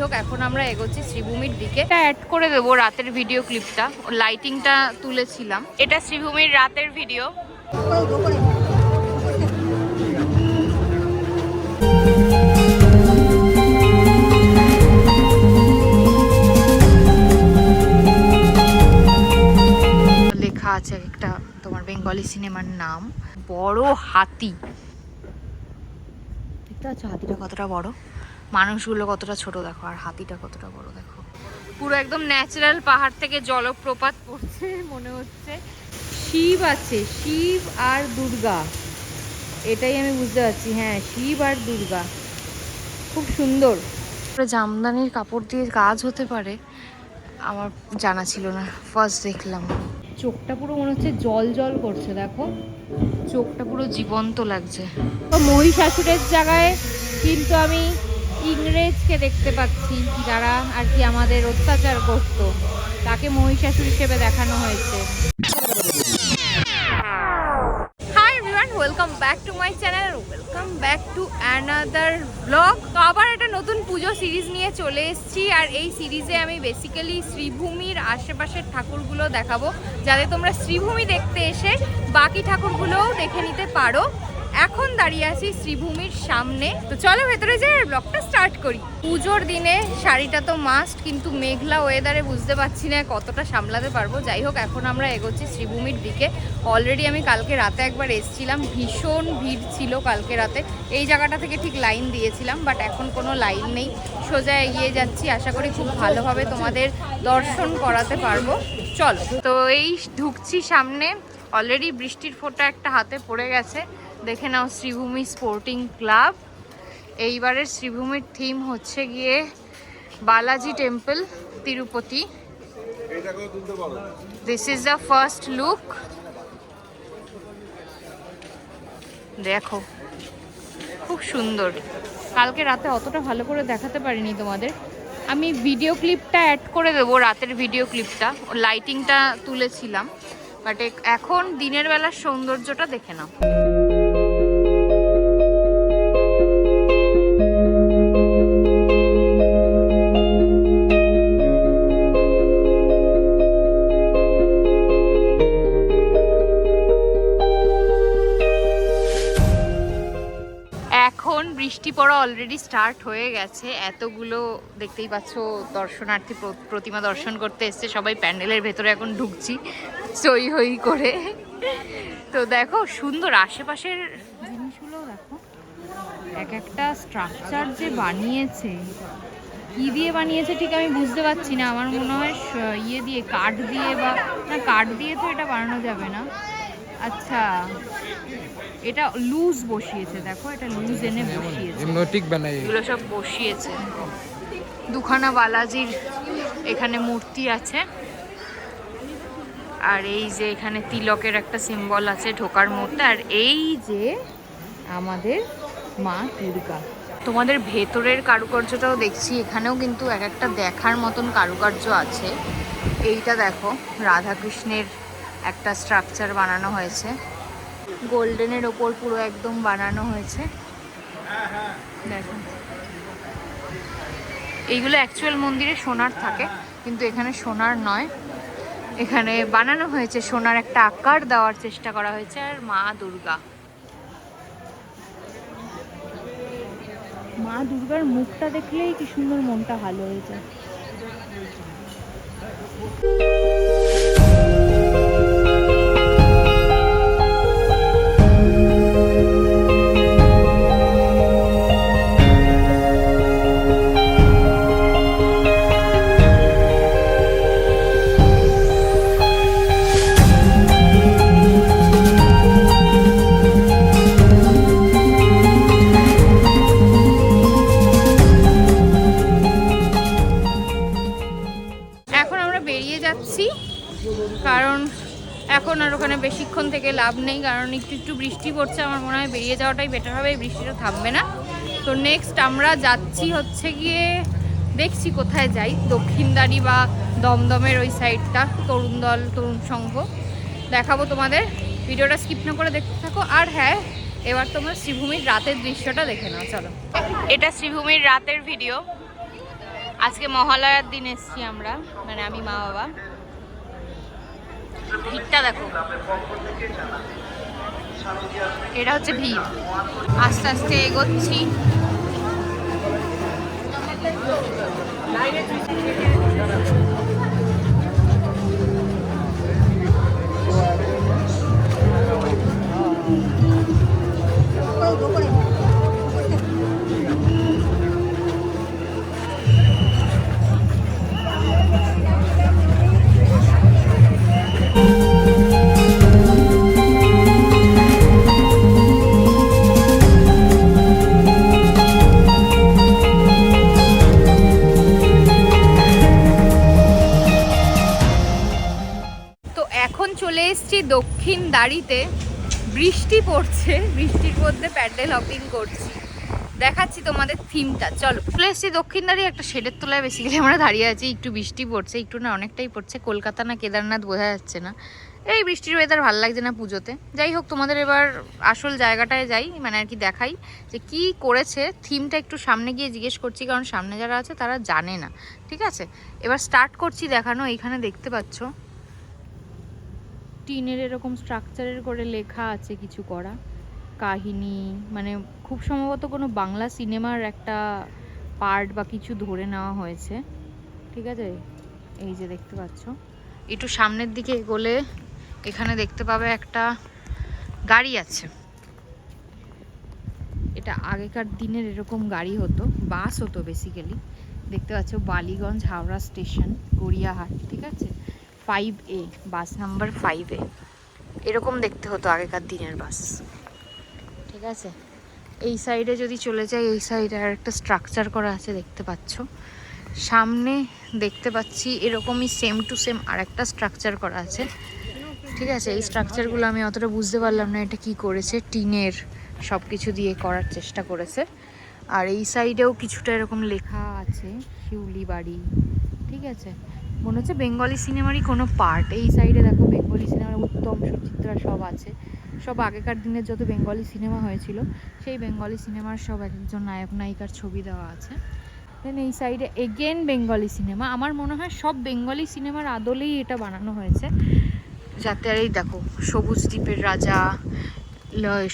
এখন আমরা এগোচ্ছি শ্রীভূমির দিকে। এটা অ্যাড করে দেবো রাতের ভিডিও ক্লিপটা, লাইটিংটা তুলেছিলাম। এটা শ্রীভূমির রাতের ভিডিও। লেখা আছে একটা তোমার বেঙ্গলি সিনেমার নাম। বড় হাতি দেখতে পাচ্ছ, হাতিটা কতটা বড়, মানুষগুলো কতটা ছোট দেখো, আর হাতিটা কতটা বড় দেখো। পুরো একদম ন্যাচারাল পাহাড় থেকে জলপ্রপাত পড়ছে মনে হচ্ছে। শিব আছে, শিব আর দুর্গা, এটাই আমি বুঝতে পারছি। হ্যাঁ, শিব আর দুর্গা, খুব সুন্দর। জামদানির কাপড় দিয়ে কাজ হতে পারে আমার জানা ছিল না, ফার্স্ট দেখলাম। চোখটা পুরো মনে হচ্ছে জল জল করছে, দেখো চোখটা পুরো জীবন্ত লাগছে। তো মহিষাসুরের জায়গায় কিন্তু আমি ইংরেজকে দেখতে পাচ্ছি, যারা আর কি আমাদের অত্যাচার করতো, তাকে মহিষাসুর হিসেবে দেখানো হয়েছে। Hi everyone, welcome back to my channel, welcome back to another blog. তো আবার একটা নতুন পুজো সিরিজ নিয়ে চলে এসেছি, আর এই সিরিজে আমি বেসিক্যালি শ্রীভূমির আশেপাশের ঠাকুরগুলো দেখাবো, যাতে তোমরা শ্রীভূমি দেখতে এসে বাকি ঠাকুরগুলোও দেখে নিতে পারো। এখন দাঁড়িয়ে আছি শ্রীভূমির সামনে, তো চলো ভেতরে যাই আর ব্লগটা স্টার্ট করি। পুজোর দিনে শাড়িটা তো মাস্ট, কিন্তু মেঘলা ওয়েদারে বুঝতে পারছি না কতটা সামলাতে পারবো। যাই হোক, এখন আমরা এগোচ্ছি শ্রীভূমির দিকে। অলরেডি আমি কালকে রাতে একবার এসেছিলাম, ভীষণ ভিড় ছিল কালকে রাতে। এই জায়গাটা থেকে ঠিক লাইন দিয়েছিলাম, বাট এখন কোনো লাইন নেই, সোজা এগিয়ে যাচ্ছি। আশা করি খুব ভালোভাবে তোমাদের দর্শন করাতে পারবো। চলো, তো এই ঢুকছি সামনে। অলরেডি বৃষ্টির ফোঁটা একটা হাতে পড়ে গেছে, দেখে নাও। Sreebhumi sporting club. এইবারের শ্রীভূমির থিম হচ্ছে গিয়ে Balaji temple, Tirupati. This is the first look. দেখো খুব সুন্দর। কালকে রাতে অতটা ভালো করে দেখাতে পারিনি তোমাদের, আমি ভিডিও ক্লিপটা অ্যাড করে দেবো, রাতের ভিডিও ক্লিপটা, লাইটিংটা তুলেছিলাম। বাট এখন দিনের বেলার সৌন্দর্যটা দেখে নাও। এখন বৃষ্টি পড়া অলরেডি স্টার্ট হয়ে গেছে। এতগুলো দেখতেই পাচ্ছ দর্শনার্থী প্রতিমা দর্শন করতে এসছে, সবাই প্যান্ডেলের ভেতরে এখন ঢুকছি সই হই করে। তো দেখো সুন্দর আশেপাশের জিনিসগুলো দেখো, এক একটা স্ট্রাকচার যে বানিয়েছে, কি দিয়ে বানিয়েছে ঠিক আমি বুঝতে পারছি না। আমার মনে হয় ইয়ে দিয়ে, কাঠ দিয়ে, বা না কাঠ দিয়ে তো এটা বানানো যাবে না। আচ্ছা, এটা লুজ বসিয়েছে, দেখো এটা লুজ এনে বসিয়েছে, এগুলো সব বসিয়েছে। দুখানা বালাজির এখানে মূর্তি আছে, আর এই যে এখানে তিলকের একটা সিম্বল আছে ঢোকার মুহূর্তে, আর এই যে আমাদের মা দুর্গা। তোমাদের ভেতরের কারুকার্যটাও দেখছি, এখানেও কিন্তু এক একটা দেখার মতন কারুকার্য আছে। এইটা দেখো, রাধাকৃষ্ণের একটা স্ট্রাকচার বানানো হয়েছে, গোল্ডেনের ওপর পুরো একদম বানানো হয়েছে। দেখো, এইগুলো অ্যাকচুয়াল মন্দিরে সোনার থাকে, কিন্তু এখানে সোনার নয়, এখানে বানানো হয়েছে সোনার একটা আকার দেওয়ার চেষ্টা করা হয়েছে। আর মা দুর্গা, মা দুর্গার মুখটা দেখলেই কি সুন্দর, মনটা ভালো হয়ে যায়। কারণ এখন আর ওখানে বেশিক্ষণ থেকে লাভ নেই, কারণ একটু একটু বৃষ্টি পড়ছে। আমার মনে হয় বেরিয়ে যাওয়াটাই বেটার হবে, বৃষ্টিটা থামবে না। তো নেক্সট আমরা যাচ্ছি হচ্ছে গিয়ে, দেখছি কোথায় যাই, দক্ষিণদারি বা দমদমের ওই সাইডটা, তরুণ দল, তরুণ সংঘ দেখাবো তোমাদের। ভিডিওটা স্কিপ না করে দেখতে থাকো। আর হ্যাঁ, এবার তোমরা শ্রীভূমির রাতের দৃশ্যটা দেখে নাও, চলো। এটা শ্রীভূমির রাতের ভিডিও। আজকে মহালয়ার দিন এসছি আমরা, মানে আমি মা বাবা। ভিড়টা দেখো, এটা হচ্ছে ভিড়। আস্তে আস্তে এগোচ্ছি। চলে এসেছি দক্ষিণ দাঁড়িতে। বৃষ্টি পড়ছে, বৃষ্টির মধ্যে প্যান্ডেল হপিং করছি। দেখাচ্ছি তোমাদের থিমটা। চলো, চলে এসেছি দক্ষিণ দাঁড়িয়ে একটা শেডের তলায় বেসিক্যালি আমরা দাঁড়িয়ে আছি। একটু বৃষ্টি পড়ছে, একটু না অনেকটাই পড়ছে। কলকাতা না কেদারনাথ বোঝা যাচ্ছে না। এই বৃষ্টির ওয়েদার ভালো লাগছে না পুজোতে। যাই হোক, তোমাদের এবার আসল জায়গাটায় যাই, মানে আর কি দেখাই যে কি করেছে। থিমটা একটু সামনে গিয়ে জিজ্ঞেস করছি, কারণ সামনে যারা আছে তারা জানে না। ঠিক আছে, এবার স্টার্ট করছি দেখানো। এইখানে দেখতে পাচ্ছ টিনের এরকম স্ট্রাকচারের করে লেখা আছে কিছু করা কাহিনী, মানে খুব সম্ভবত কোনো বাংলা সিনেমার একটা পার্ট বা কিছু ধরে নেওয়া হয়েছে। ঠিক আছে, এই যে দেখতে পাচ্ছ। একটু সামনের দিকে এগোলে এখানে দেখতে পাবে একটা গাড়ি আছে। এটা আগেকার দিনের এরকম গাড়ি হতো, বাস হতো বেসিক্যালি। দেখতে পাচ্ছ বালিগঞ্জ হাওড়া স্টেশন, গড়িয়াহাট। ঠিক আছে, 5A, বাস নাম্বার 5A। এরকম দেখতে হতো আগেকার দিনের বাস। ঠিক আছে, এই সাইডে যদি চলে যাই, এই সাইডে আর একটা স্ট্রাকচার করা আছে দেখতে পাচ্ছ। সামনে দেখতে পাচ্ছি এরকমই সেম টু সেম আর একটা স্ট্রাকচার করা আছে। ঠিক আছে, এই স্ট্রাকচারগুলো আমি অতটা বুঝতে পারলাম না এটা কি করেছে। টিনের সব কিছু দিয়ে করার চেষ্টা করেছে। আর এই সাইডেও কিছুটা এরকম লেখা আছে, শিউলি বাড়ি। ঠিক আছে, মনে হচ্ছে বেঙ্গলি সিনেমারই কোনো পার্ট। এই সাইডে দেখো বেঙ্গলি সিনেমার উত্তম সুচিত্রা সব আছে। সব আগেকার দিনের যত বেঙ্গলি সিনেমা হয়েছিল সেই বেঙ্গলি সিনেমার সব একজন নায়ক নায়িকার ছবি দেওয়া আছে। দেন এই সাইডে এগেন বেঙ্গলি সিনেমা। আমার মনে হয় সব বেঙ্গলি সিনেমার আদলেই এটা বানানো হয়েছে, যাতে আর এই দেখো সবুজ দ্বীপের রাজা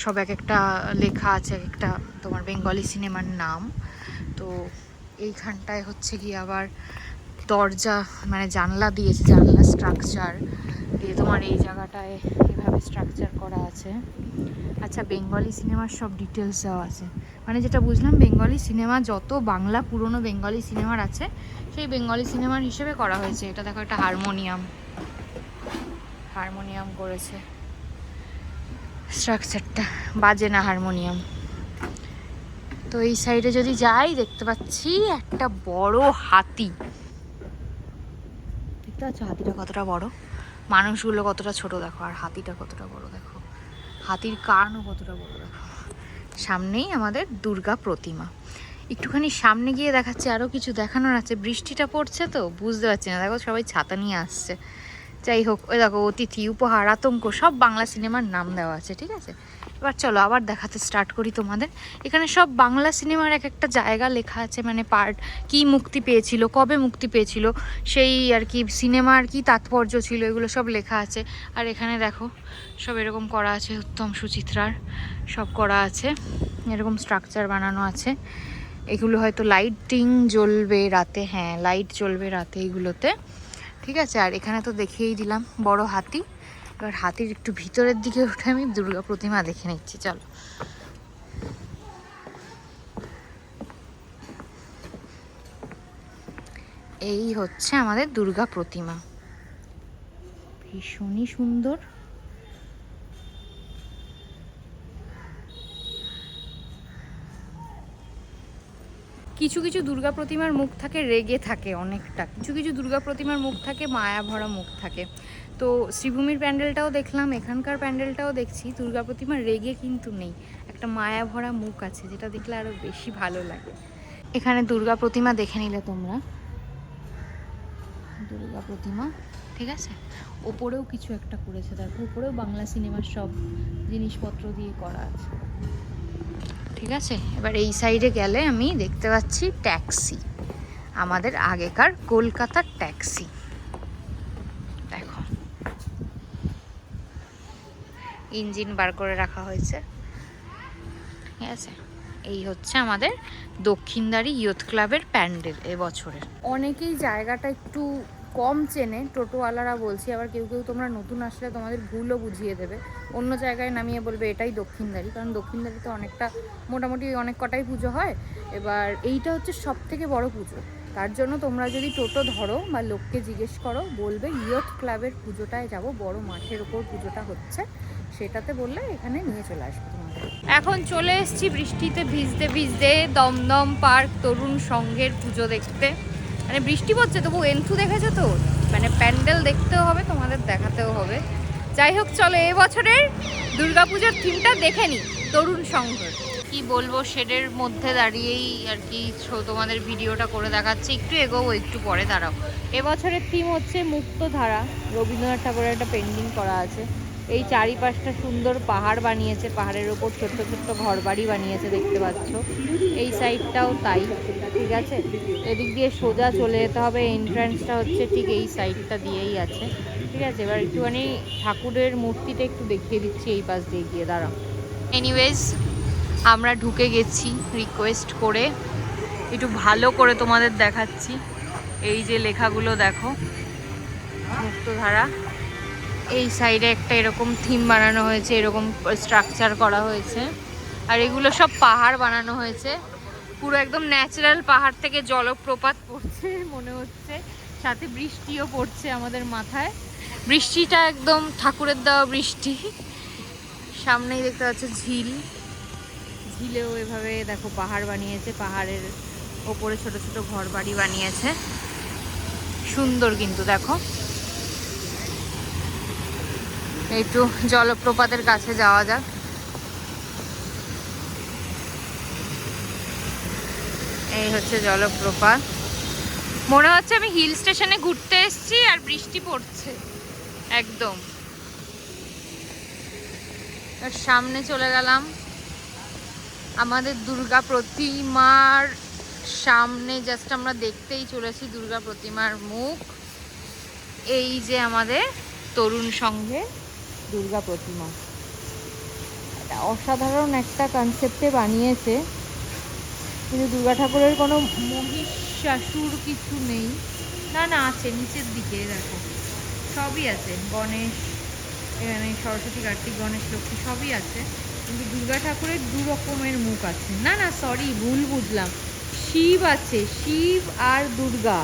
সব এক একটা লেখা আছে, এক একটা তোমার বেঙ্গলি সিনেমার নাম। তো এইখানটায় হচ্ছে কি আবার দরজা, মানে জানলা দিয়েছে, জানলা স্ট্রাকচার দিয়ে তোমার এই জায়গাটায় এভাবে স্ট্রাকচার করা আছে। আচ্ছা, বেঙ্গলি সিনেমার সব ডিটেলস দেওয়া আছে। মানে যেটা বুঝলাম, বেঙ্গলি সিনেমা যত বাংলা পুরনো বেঙ্গলি সিনেমার আছে সেই বেঙ্গলি সিনেমার হিসেবে করা হয়েছে। এটা দেখো একটা হারমোনিয়াম, হারমোনিয়াম করেছে স্ট্রাকচারটা, বাজে না হারমোনিয়াম। তো এই সাইডে যদি যাই দেখতে পাচ্ছি একটা বড় হাতি। দেখতে পাচ্ছ হাতিটা কতটা বড়, মানুষগুলো কতটা ছোট দেখো, আর হাতিটা কতটা বড় দেখো, হাতির কানও কতটা বড় দেখো। সামনেই আমাদের দুর্গা প্রতিমা। একটুখানি সামনে গিয়ে দেখাচ্ছে আরও কিছু দেখানোর আছে। বৃষ্টিটা পড়ছে তো বুঝতে পারছি না, দেখো সবাই ছাতা নিয়ে আসছে। যাই হোক, ওই দেখো অতিথি, উপহার, আতঙ্ক, সব বাংলা সিনেমার নাম দেওয়া আছে। ঠিক আছে, এবার চলো আবার দেখাতে স্টার্ট করি তোমাদের। এখানে সব বাংলা সিনেমার এক একটা জায়গা লেখা আছে, মানে পার্ট, কি মুক্তি পেয়েছিল, কবে মুক্তি পেয়েছিল, সেই আর কি সিনেমার কি তাৎপর্য ছিল, এগুলো সব লেখা আছে। আর এখানে দেখো সব এরকম করা আছে, উত্তম সুচিত্রার সব করা আছে, এরকম স্ট্রাকচার বানানো আছে। এগুলো হয়তো লাইটিং জ্বলবে রাতে, হ্যাঁ লাইট জ্বলবে রাতে এইগুলোতে। ঠিক আছে, আর এখানে তো দেখিয়েই দিলাম বড় হাতি। এবার হাতির একটু ভিতরের দিকে উঠে আমি দুর্গা প্রতিমা দেখে নিচ্ছি। চলো, এই হচ্ছে আমাদের দুর্গা প্রতিমা, ভীষণই সুন্দর। কিছু কিছু দুর্গা প্রতিমার মুখ থাকে রেগে থাকে অনেকটা, কিছু কিছু দুর্গা প্রতিমার মুখ থাকে মায়া ভরা মুখ থাকে। তো শ্রীভূমির প্যান্ডেলটাও দেখলাম, এখানকার প্যান্ডেলটাও দেখছি, দুর্গা প্রতিমার রেগে কিন্তু নেই, একটা মায়া ভরা মুখ আছে, যেটা দেখলে আরও বেশি ভালো লাগে। এখানে দুর্গা প্রতিমা দেখে নিলে তোমরা, দুর্গা প্রতিমা। ঠিক আছে, ওপরেও কিছু একটা করেছে দেখো, ওপরেও বাংলা সিনেমার সব জিনিসপত্র দিয়ে করা আছে। ঠিক আছে, এবার এই সাইডে গেলে আমি দেখতে পাচ্ছি ট্যাক্সি। আমাদের আগেকার কলকাতার ট্যাক্সি। দেখো ইঞ্জিন বার করে রাখা হয়েছে, ঠিক আছে। এই হচ্ছে আমাদের দক্ষিণদ্বারী ইয়ুথ ক্লাবের প্যান্ডেল এবছরের। অনেকেই জায়গাটা একটু কম চেনে, টোটোওয়ালারা বলছি, আবার কেউ কেউ তোমরা নতুন আসলে তোমাদের ভুলও বুঝিয়ে দেবে, অন্য জায়গায় নামিয়ে বলবে এটাই দক্ষিণদ্বারী, কারণ দক্ষিণদ্বারীতে অনেকটা মোটামুটি অনেক কটাই পুজো হয়। এবার এইটা হচ্ছে সব থেকে বড় পুজো, তার জন্য তোমরা যদি টোটো ধরো বা লোককে জিজ্ঞেস করো বলবে ইয়ুথ ক্লাবের পুজোটায় যাব, বড় মাঠের ওপর পুজোটা হচ্ছে, সেটাতে বললে এখানে নিয়ে চলে আসবে তোমাদের। এখন চলে এসেছি বৃষ্টিতে ভিজতে ভিজতে দমদম পার্ক তরুণ সংঘের পুজো দেখতে। মানে বৃষ্টি পড়ছে তবু এন্থু দেখেছো তো, মানে প্যান্ডেল দেখতেও হবে তোমাদের দেখাতেও হবে। যাই হোক চলো এবছরের দুর্গাপুজোর থিমটা দেখে নিই তরুণ সংঘের। কি বলবো, শেডের মধ্যে দাঁড়িয়েই আর কি তোমাদের ভিডিওটা করে দেখাচ্ছি, একটু এগোবো, একটু পরে দাঁড়াও। এবছরের থিম হচ্ছে মুক্তধারা, রবীন্দ্রনাথ ঠাকুরের একটা পেন্টিং করা আছে। এই চারিপাশটা সুন্দর পাহাড় বানিয়েছে, পাহাড়ের ওপর ছোট্ট ছোট্ট ঘর বাড়ি বানিয়েছে দেখতে পাচ্ছ। এই সাইডটাও তাই, ঠিক আছে। এদিক দিয়ে সোজা চলে যেতে হবে, এন্ট্রান্সটা হচ্ছে ঠিক এই সাইডটা দিয়েই আছে, ঠিক আছে। এবার একটুখানি ঠাকুরের মূর্তিটা একটু দেখিয়ে দিচ্ছি এই পাশ দিয়ে গিয়ে, দাঁড়াও। এনিওয়েজ আমরা ঢুকে গেছি রিকোয়েস্ট করে, একটু ভালো করে তোমাদের দেখাচ্ছি। এই যে লেখাগুলো দেখো, মুক্তধারা। এই সাইডে একটা এরকম থিম বানানো হয়েছে, এরকম স্ট্রাকচার করা হয়েছে, আর এগুলো সব পাহাড় বানানো হয়েছে, পুরো একদম ন্যাচারাল পাহাড় থেকে জলপ্রপাত পড়ছে মনে হচ্ছে, সাথে বৃষ্টিও পড়ছে আমাদের মাথায়। বৃষ্টিটা একদম ঠাকুরের দেওয়া বৃষ্টি। সামনেই দেখতে পাচ্ছ ঝিল, ঝিলেও এভাবে দেখো পাহাড় বানিয়েছে, পাহাড়ের ওপরে ছোট ছোট ঘর বাড়ি বানিয়েছে, সুন্দর কিন্তু দেখো। একটু জলপ্রপাতের কাছে যাওয়া যাক। এই হচ্ছে জলপ্রপাত, মনে হচ্ছে আমি হিল স্টেশনে ঘুরতে এসেছি আর বৃষ্টি পড়ছে একদম। আর সামনে চলে গেলাম, আমাদের দুর্গা প্রতিমার সামনে জাস্ট আমরা দেখতেই চলেছি দুর্গা প্রতিমার মুখ। এই যে আমাদের তরুণ সংঘে দুর্গা প্রতিমা, এটা অসাধারণ একটা কনসেপ্টে বানিয়েছে, কিন্তু দুর্গা ঠাকুরের কোনো মহিষাসুর কিছু নেই, না না আছে নিচের দিকে দেখো, সবই আছে, গণেশ, এখানে সরস্বতী, কার্তিক, গণেশ, লক্ষ্মী সবই আছে, কিন্তু দুর্গা ঠাকুরের দু রকমের মুখ আছে। না না সরি, ভুল বুঝলাম, শিব আছে, শিব আর দুর্গা,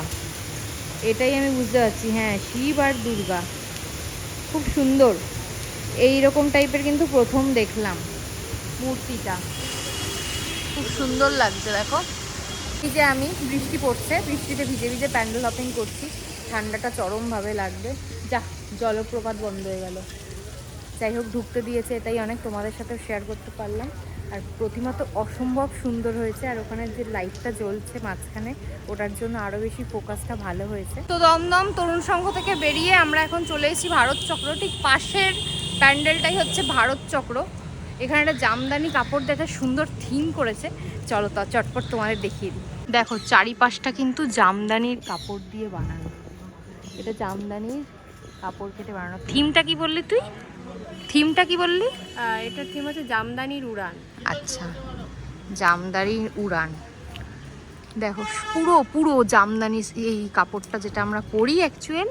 এটাই আমি বুঝতে পারছি, হ্যাঁ শিব আর দুর্গা, খুব সুন্দর। এই রকম টাইপের কিন্তু প্রথম দেখলাম মূর্তিটা, খুব সুন্দর লাগছে দেখো। এই যে আমি, বৃষ্টি পড়ছে, বৃষ্টিতে ভিজে ভিজে প্যান্ডেল হপিং করছি, ঠান্ডাটা চরমভাবে লাগবে। যা, জলপ্রপাত বন্ধ হয়ে গেল। যাই হোক ঢুকতে দিয়েছে, এটাই অনেক, তোমাদের সাথে শেয়ার করতে পারলাম। আর প্রতিমা তো অসম্ভব সুন্দর হয়েছে, আর ওখানে যে লাইটটা জ্বলছে মাঝখানে, ওটার জন্য আরও বেশি ফোকাসটা ভালো হয়েছে। তো দমদম তরুণ সংঘ থেকে বেরিয়ে আমরা এখন চলে এসেছি ভারত চক্র, ঠিক পাশের প্যান্ডেলটাই হচ্ছে ভারত চক্র। এখানে একটা জামদানি কাপড় দেখে সুন্দর থিম করেছে, চলো তা চটপট তোমাদের দেখিয়ে দিই। দেখো চারিপাশটা কিন্তু জামদানির কাপড় দিয়ে বানানো, এটা জামদানির কাপড় কেটে বানানো। থিমটা কি বললি তুই, থিমটা কি বললি? এটার থিম হচ্ছে জামদানির উড়ান। আচ্ছা, জামদানির উড়ান। দেখো পুরো পুরো জামদানি, এই কাপড়টা যেটা আমরা পরি অ্যাকচুয়াল,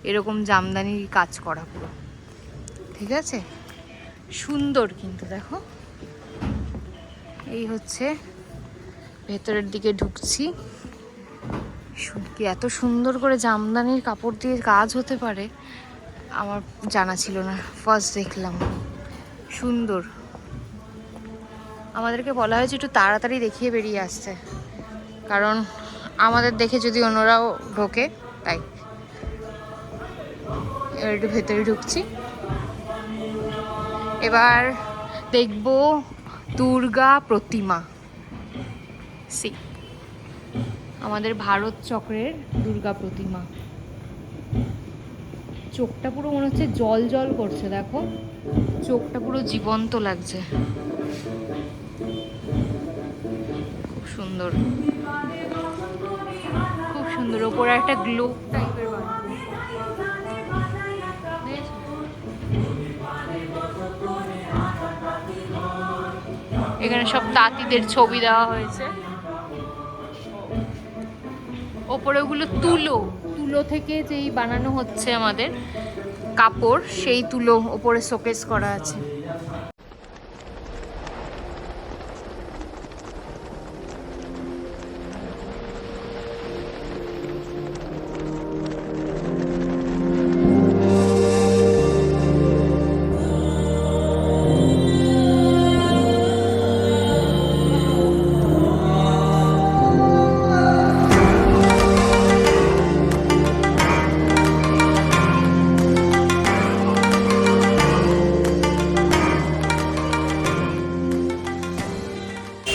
এরকম জামদানির কাজ করা পুরো, ঠিক আছে, সুন্দর কিন্তু দেখো। এই হচ্ছে ভেতরের দিকে ঢুকছি, কি এত সুন্দর করে জামদানির কাপড় দিয়ে কাজ হতে পারে আমার জানা ছিল না, ফার্স্ট দেখলাম, সুন্দর। আমাদেরকে বলা হয়েছে একটু তাড়াতাড়ি দেখিয়ে বেরিয়ে আসছে, কারণ আমাদের দেখে যদি অন্যরাও ঢোকে, তাই। এবার একটু ভেতরে ঢুকছি, এবার দেখব দুর্গা প্রতিমা। সি আমাদের ভারত চক্রের দুর্গা প্রতিমা, চোখটা পুরো মনে হচ্ছে জল জল করছে, দেখো চোখটা পুরো জীবন্ত লাগছে, খুব সুন্দর। সুন্দর, ওপরে একটা গ্লো টাইপের বানানো। এখানে সব তাঁতিদের ছবি দেওয়া হয়েছে। ওপরে ওগুলো তুলো, তুলো থেকে যেই বানানো হচ্ছে আমাদের কাপড়, সেই তুলো ওপরে শোকেস করা আছে।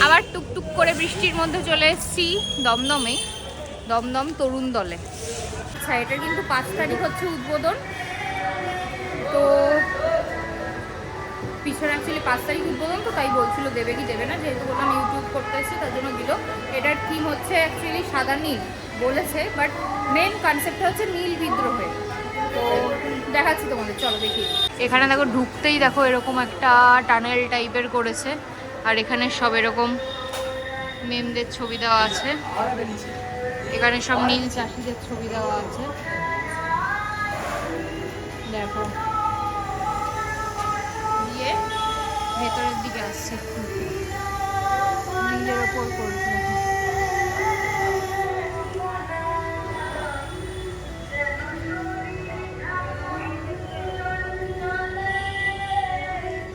আবার টুকটুক করে বৃষ্টির মধ্যে চলে এসেছি দমদমে, দমদম তরুণ দলে। আচ্ছা, এটা কিন্তু 5 তারিখ হচ্ছে উদ্বোধন। তো পিছনে অ্যাকচুয়ালি 5 তারিখ উদ্বোধন, তো তাই বলছিল দেবে কি দেবে না, যেহেতু বললাম ইউটিউব করতে এসেছে তার জন্য দিল। এটার থিম হচ্ছে অ্যাকচুয়ালি সাদা নীল বলেছে, বাট মেন কনসেপ্টটা হচ্ছে নীল বিদ্রোহে। তো দেখাচ্ছি তোমাদের, চলো দেখি। এখানে দেখো ঢুকতেই দেখো এরকম একটা টানেল টাইপের করেছে, আর এখানে সব এরকম মেমদের ছবি দেওয়া আছে। এখানে সব নীল চাষিদের ছবি দেওয়া আছে, দেখো। দিয়ে ভেতরের দিকে আসছে, নীলের ওপর করছে।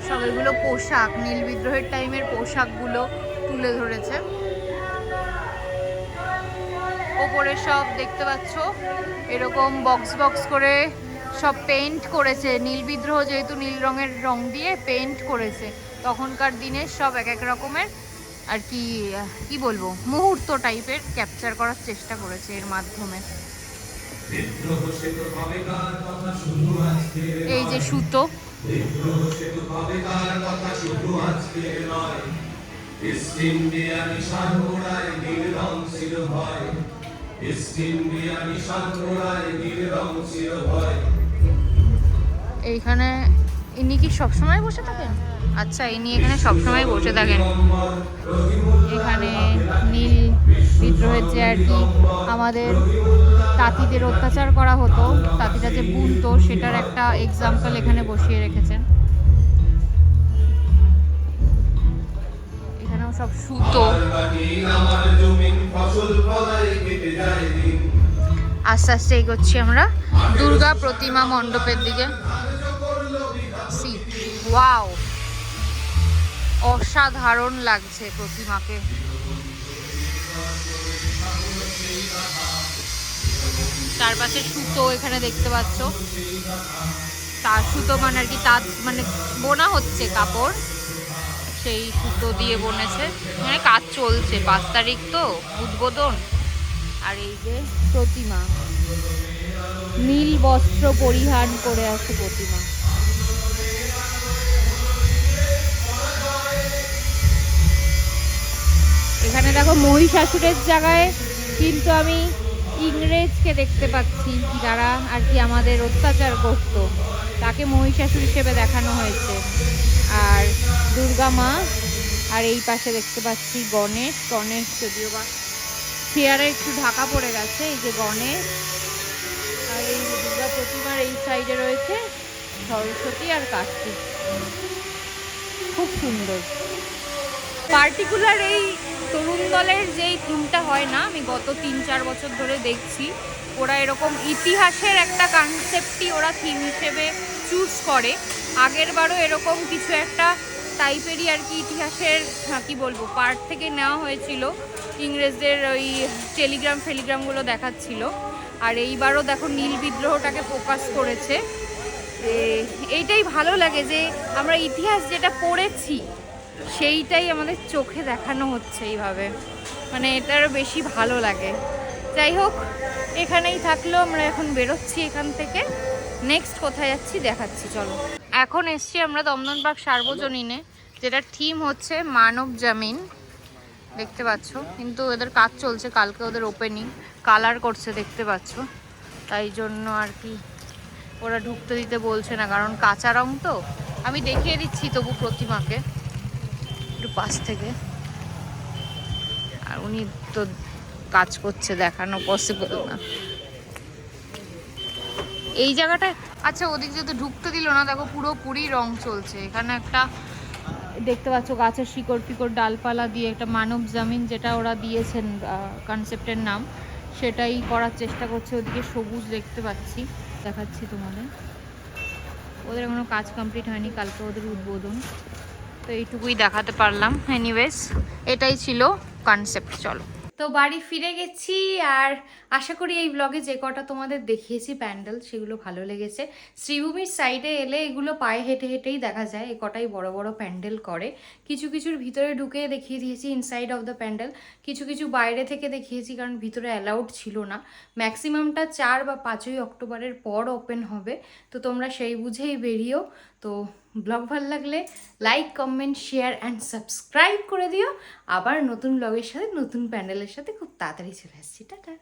সব এগুলো পোশাক, নীল বিদ্রোহের টাইমের পোশাকগুলো তুলে ধরেছে। ওপরে সব দেখতে পাচ্ছ এরকম বক্স বক্স করে সব পেইন্ট করেছে। নীল বিদ্রোহ যেহেতু নীল রঙের রং দিয়ে পেইন্ট করেছে, তখনকার দিনের সব এক এক রকমের আর কি কি বলবো মুহূর্ত টাইপের ক্যাপচার করার চেষ্টা করেছে এর মাধ্যমে। এই যে সুতো, এইখানে ইনি কি সবসময় বসে থাকেন? আচ্ছা, ইনি এখানে সবসময় বসে থাকেন। এখানে নীল বিদ্রোহের যে আর কি আমাদের তাঁতিদের অত্যাচার করা হতো, তাঁতিরা যে বুনতো, সেটার একটা এক্সাম্পল এখানে বসিয়ে রেখেছেন। এখানেও সব সুতো। আস্তে আস্তে এগোচ্ছি আমরা দুর্গা প্রতিমা মণ্ডপের দিকে। ওয়াও, অসাধারণ লাগছে প্রতিমাকে। চারপাশে সুতো এখানে দেখতে পাচ্ছ, তার সুতো মানে আর কি তাঁত মানে বোনা হচ্ছে কাপড়, সেই সুতো দিয়ে বনেছে। মানে কাজ চলছে, 5 তারিখ তো উদ্বোধন। আর এই যে প্রতিমা, নীল বস্ত্র পরিধান করে আছে প্রতিমা। এখানে দেখো মহিষাসুরের জায়গায় কিন্তু আমি ইংরেজকে দেখতে পাচ্ছি, যারা আর কি আমাদের অত্যাচার করত, তাকে মহিষাসুর হিসেবে দেখানো হয়েছে। আর দুর্গা মা, আর এই পাশে দেখতে পাচ্ছি গণেশ। গণেশ যদিও বা চেয়ারে একটু ঢাকা পড়ে গেছে, এই যে গণেশ। আর এই যে দুর্গা প্রতিমার এই সাইডে রয়েছে সরস্বতী আর কার্তিক, খুব সুন্দর। পার্টিকুলার এই তরুণ দলের যেই থিমটা হয় না, আমি গত 3-4 বছর ধরে দেখছি ওরা এরকম ইতিহাসের একটা কনসেপ্টই ওরা থিম হিসেবে চুজ করে। আগের বারও এরকম কিছু একটা টাইপেরই আর কি ইতিহাসের কি বলবো পার্ট থেকে নেওয়া হয়েছিল, ইংরেজদের ওই টেলিগ্রামগুলো দেখাচ্ছিল। আর এইবারও দেখো নীল বিদ্রোহটাকে ফোকাস করেছে। এইটাই ভালো লাগে যে আমরা ইতিহাস যেটা পড়েছি সেইটাই আমাদের চোখে দেখানো হচ্ছে এইভাবে, মানে এটা আরও বেশি ভালো লাগে। যাই হোক, এখানেই থাকলো, আমরা এখন বেরোচ্ছি এখান থেকে। নেক্সট কোথায় যাচ্ছি দেখাচ্ছি, চলো। এখন এসছি আমরা দমদম পার্ক সার্বজনীনে, যেটার থিম হচ্ছে মানব জমিন, দেখতে পাচ্ছ। কিন্তু এদের কাজ চলছে, কালকে ওদের ওপেনিং। কালার করছে দেখতে পাচ্ছ, তাই জন্য আর কি ওরা ঢুকতে দিতে বলছে না, কারণ কাঁচা রং তো। আমি দেখিয়ে দিচ্ছি তবু প্রতিমাকে একটু পাশ থেকে, আর উনি তো কাজ করছে, দেখানো পসিবল না এই জায়গাটায়। আচ্ছা ওদিক যেহেতু ঢুকতে দিল না, দেখো পুরোপুরি রং চলছে। এখানে একটা দেখতে পাচ্ছ গাছের শিকড় ফিকড় ডালপালা দিয়ে একটা মানব জামিন, যেটা ওরা দিয়েছেন কনসেপ্টের নাম, সেটাই করার চেষ্টা করছে। ওদিকে সবুজ দেখতে পাচ্ছি, দেখাচ্ছি তোমাদের। ওদের এখনো কাজ কমপ্লিট হয়নি, কালকে ওদের উদ্বোধন, তো এইটুকুই দেখাতে পারলাম। এনিওয়েজ এটাই ছিল কনসেপ্ট। চলো, তো বাড়ি ফিরে গেছি, আর আশা করি এই ব্লগে যে কটা তোমাদের দেখিয়েছি প্যান্ডেল, সেগুলো ভালো লেগেছে। শ্রীভূমির সাইডে এলে এগুলো পায়ে হেঁটে হেঁটেই দেখা যায়, এ কটাই বড় বড় প্যান্ডেল করে। কিছু কিছুর ভিতরে ঢুকে দেখিয়ে দিয়েছি ইনসাইড অফ দ্য প্যান্ডেল, কিছু কিছু বাইরে থেকে দেখিয়েছি, কারণ ভিতরে অ্যালাউড ছিল না। ম্যাক্সিমামটা 4 বা 5ই অক্টোবরের পর ওপেন হবে, তো তোমরা সেই বুঝেই বেরিও। তো ব্লগ ভালো লাগলে like, comment, share and subscribe করে দিও। আবার নতুন ব্লগের সাথে, নতুন প্যান্ডেলের সাথে খুব তাড়াতাড়ি চলে আসছি। টাটা।